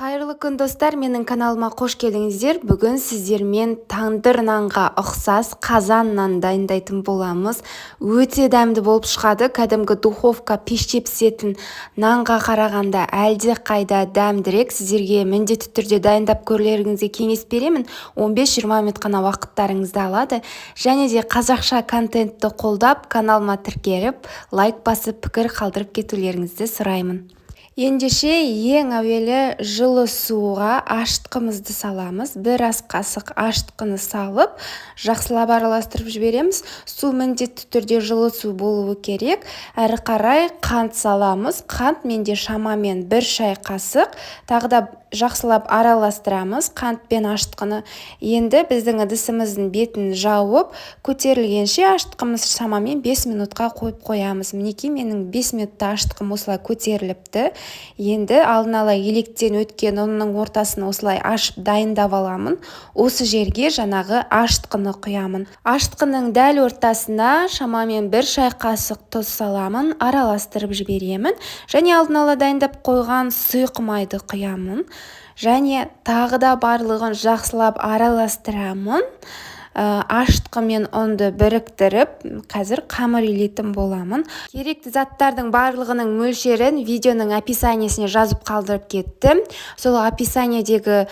Қайырлы күн достар, менің каналыма қош келдіңіздер. Бүгін сіздермен тандыр нанға ұқсас қазан нан дайындайтын боламыз. Өте дәмді болып шығады. Кәдімгі духовка пеште пісетін нанға қарағанда әлде қайда дәмдірек. Сіздерге міндетті түрде дайындап көрулеріңізге кеңес беремін. 15-20 минут қана уақыттарыңызды алады. Және де қазақша контентті қолдап, каналыма тіркеліп, лайк басып, пікір қалдырып кетулеріңізді сұраймын. Ендеше ең әуелі жылы суға ашытқымызды саламыз. Бір ас қасық ашытқыны салып, жақсылап араластырып жібереміз. Су міндетті түрде жылы су болуы керек. Әрі қарай қант саламыз. Қант менде шамамен 1 шай қасық. Тағы да жақсылап араластырамыз қант пен ашытқыны. Енді біздің ыдысымыздың бетін жауып, көтерілгенше ашытқымыз шамамен 5 минутқа қойып қоямыз. Мінекей менің 5 минутта ашытқым осылай көтеріліпті. Енді алдын ала електен өткен ұнның ортасын осылай ашып дайындап аламын. Осы жерге жаңағы ашытқыны құямын. Ашытқының дәл ортасына шамамен 1 шай қасық тұз саламын, араластырып жіберемін. Және алдын ала дайындап қойған сұйық майды құямын. Және тағы да барлығын жақсылап араластырамын. Ашытқы мен ұнды біріктіріп, қазір қамыр илейтін боламын. Керекті заттардың барлығының мөлшерін видеоның описаниесіне жазып қалдырып кеттім. Сол описаниедегі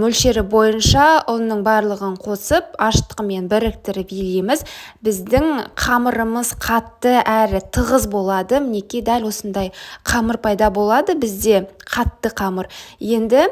мөлшері бойынша ұнның барлығын қосып, ашытқы мен біріктіріп илейміз. Біздің қамырымыз қатты әрі тығыз болады. Мінекей дәл осындай қамыр пайда болады бізде, қатты қамыр. Енді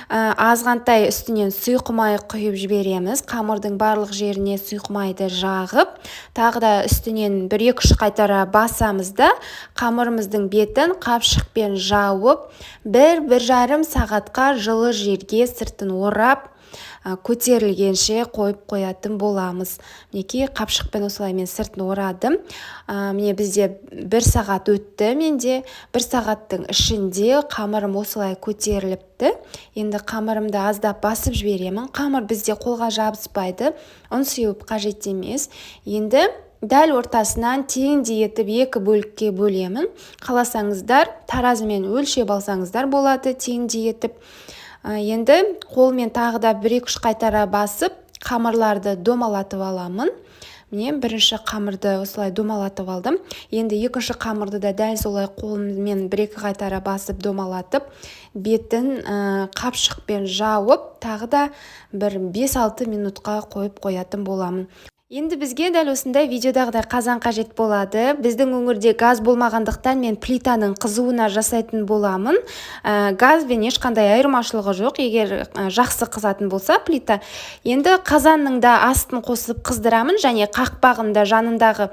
азғантай үстінен сұйық май құйып жібереміз. Қамырдың барлық жеріне сұйық майды жағып, тағы да үстінен 1-2 қайтара басамыз да қамырымыздың бетін қапшықпен жауып, 1-1,5 сағатқа жылы жерге сыртын орап, көтерілгенше қойып қоятын боламыз. Мінекей қапшықпен осылай мен сыртын орадым. Міне бізде 1 сағат өтті. Менде 1 сағаттың ішінде қамырым осылай көтеріліпті. Енді қамырымды аздап басып жіберемін. Қамыр бізде қолға жабыспайды. Ұн сеуіп қажет емес. Енді дәл ортасынан теңдей етіп 2 бөлікке бөлемін. Қаласаңыздар таразымен өлшеп алсаңыздар болады теңдей етіп. Енді қолмен тағы да 1-2 қайтара басып, қамырларды домалатып аламын. Міне бірінші қамырды осылай домалатып алдым. Енді екінші қамырды да дәл солай қолыммен 1-2 қайтара басып домалатып, бетін қапшықпен жауып, тағы да 5-6 минутқа қойып қоятын боламын. Енді бізге дәл осындай видеодағыдай қазан қажет болады. Біздің өңірде газ болмағандықтан мен плитаның қызуына жасайтын боламын. Газбен ешқандай айырмашылығы жоқ, егер жақсы қызатын болса плита. Енді қазанның да астын қосып қыздырамын, және қақпағын да жанындағы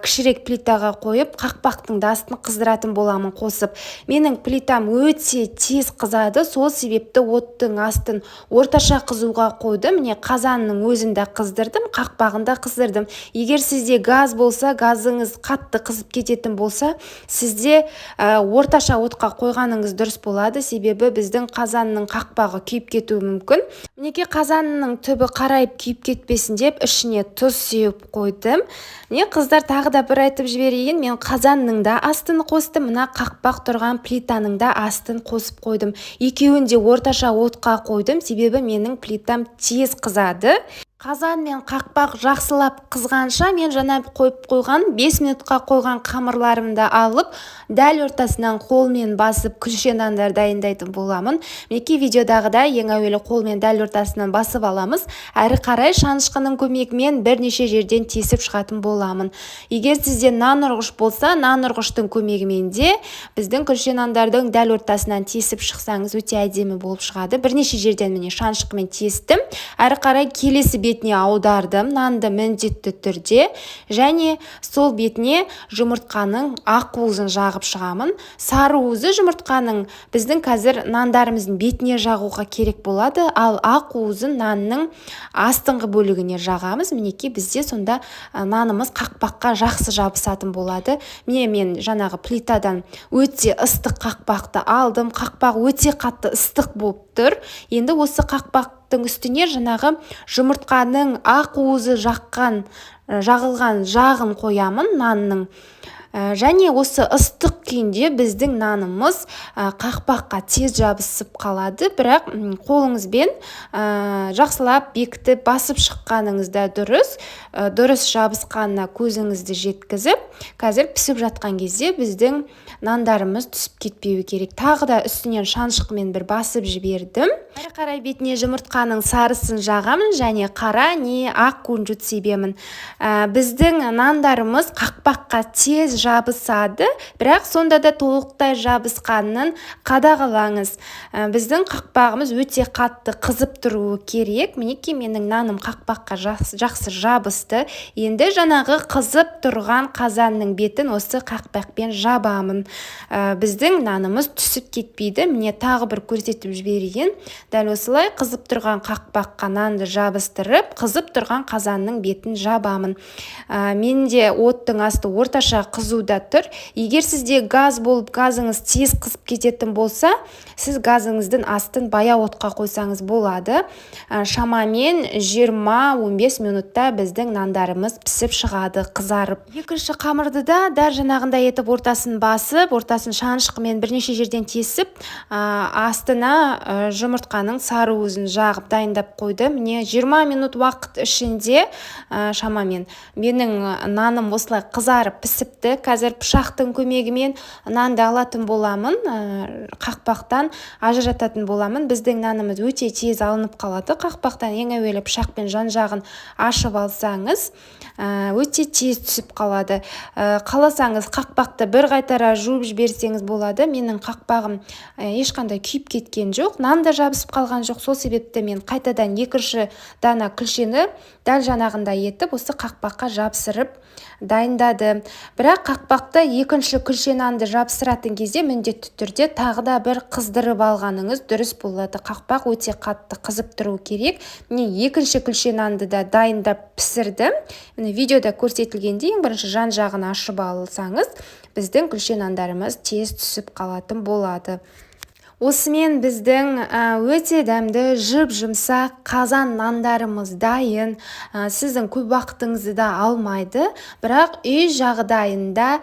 кішірек плитаға қойып, қақпақтың да астын қыздыратын боламын қосып. Менің плитам өте тез қызады, сол себепті оттың астын орташа қызуға қойдым. Міне қазанның өзін де қыздырдым, қақпағын да қыздырдым. Егер сізде газ болса, газыңыз қатты қызып кететін болса, сізде орташа отқа қойғаныңыз дұрыс болады, себебі біздің қазанның қақпағы күйіп кетуі мүмкін. Мінекей қазанның түбі қарайып күйіп кетпесін деп ішіне тұз сеуіп қойдым. Міне қыздар, тағы да бір айтып жіберейін, мен қазанның да астын қостым, мына қақпақ тұрған плитаның да астын қосып қойдым. Екеуін де орташа отқа қойдым, себебі менің плитам тез қызады. Қазан мен қақпақ жақсылап қызғанша мен жаңа қойып қойған 5 минутқа қойған қамырларымды алып, дәл ортасынан қолмен басып күлше нандар дайындайтын боламын. Мінекей видеодағыдай ең әуелі қолмен дәл ортасынан басып аламыз. Әрі қарай шанышқының көмегімен бірнеше жерден тесіп шығатын боламын. Егер сізде нан ұрғыш болса, нан ұрғыштың көмегімен де біздің күлше нандардың дәл ортасынан тесіп шықсаңыз өте әдемі болып шығады. Бірнеше жерден міне шанышқымен тестім. Әрі қарай келесі бетіне аудардым, нанды міндетті түрде, және сол бетіне жұмыртқаның ақ уызын жағып шығамын. Сары уызы жұмыртқаның біздің қазір нандарымыздың бетіне жағуға керек болады, ал ақ уызын нанның астыңғы бөлігіне жағамыз. Мінекей бізде сонда нанымыз қақпаққа жақсы жабысатын болады. Міне мен жаңағы плитадан өте ыстық қақпақты алдым. Қақпақ өте қатты ыстық болып тұр. Енді осы қақпақтың үстіне жаңағы жұмыртқаның ақ уызы жағылған жағын қоямын нанның. Және осы ыстық күйінде біздің нанымыз қақпаққа тез жабысып қалады, бірақ қолыңызбен жақсылап бекітіп басып шыққаныңызда дұрыс жабысқанына көзіңізді жеткізіп, қазір пісіп жатқан кезде біздің нандарымыз түсіп кетпеуі керек. Тағы да үстінен шаншқымен бір басып жібердім. Әрі қарай бетіне жұмыртқаның сарысын жағамын және қара не ақ кунжут себемін. Біздің нандарымыз қақпаққа тез жабысады, бірақ сонда да толықтай жабысқанын қадағалаңыз. Біздің қақпағымыз өте қатты қызып тұруы керек. Мінекей менің наным қақпаққа жақсы жабысты. Енді жаңағы қызып тұрған қазанның бетін осы қақпақпен жабамын. Біздің нанымыз түсіп кетпейді. Міне тағы бір көрсетіп жіберейін. Дәл осылай қызып тұрған қақпаққа нанды жабыстырып, қызып тұрған қазанның бетін жабамын. Менде оттың асты орташа қызуда тұр. Егер сізде газ болып, газыңыз тез қызып кететін болса, сіз газыңыздың астын баяу отқа қойсаңыз болады. Шамамен 20-15 минутта біздің нандарымыз пісіп шығады, қызарып. Екінші қамырды да дәл жаңағындай етіп ортасын басып, ортасын шаншқымен бірнеше жерден тесіп, астына жұмыртқаның сарыуызын жағып дайындап қойды. Міне 20 минут уақыт ішінде шамамен менің наным осылай қызарып пісіпті. Қазір пышақтың көмегімен нанды алатын боламын, қақпақтан ажырататын боламын. Біздің нанымыз өте тез алынып қалады. Қақпақтан ең әуелі пышақпен жан-жағын ашып алсаңыз, өте тез түсіп қалады. Қаласаңыз қақпақты бір қайтара жуып жіберсеңіз болады. Менің қақпағым ешқандай күйіп кеткен жоқ, нан да жабысып қалған жоқ. Сол себепті мен қайтадан екінші дана күлшені дәл жаңағындай етіп осы қақпаққа жабыстырып дайындады. Бірақ қақпақты екінші күлше нанды жабыстыратын кезде міндетті түрде тағы да бір қыздырып алғаныңыз дұрыс болады. Қақпақ өте қатты қызып тұру керек. Міне екінші күлше нанды да дайындап пісірдім. Міне видеода көрсетілгендей ең бірінші жан-жағын ашып алсаңыз, біздің күлше нандарымыз тез түсіп қалатын болады. Осымен біздің өте дәмді жып-жұмсақ қазан нандарымыз дайын. Сіздің көп уақытыңызды да алмайды, бірақ үй жағдайында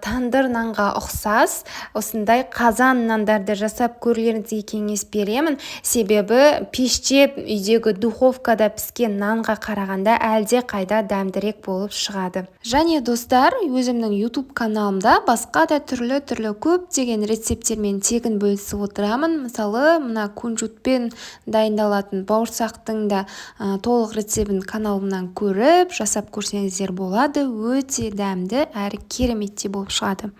тандыр нанға ұқсас осындай қазан нандарды жасап көрулеріңізге кеңес беремін. Себебі пеште үйдегі духовкада піскен нанға қарағанда әлде қайда дәмдірек болып шығады. Және достар, өзімнің YouTube каналымда басқа да түрлі көптеген рецепттермен тегін бөлісіп отырамын. Мысалы, мына кунжутпен дайындалатын бауырсақтың да толық рецебін каналымнан көріп, жасап көрсеңіздер болады. Өте дәмді әрі кереметте болып шығады.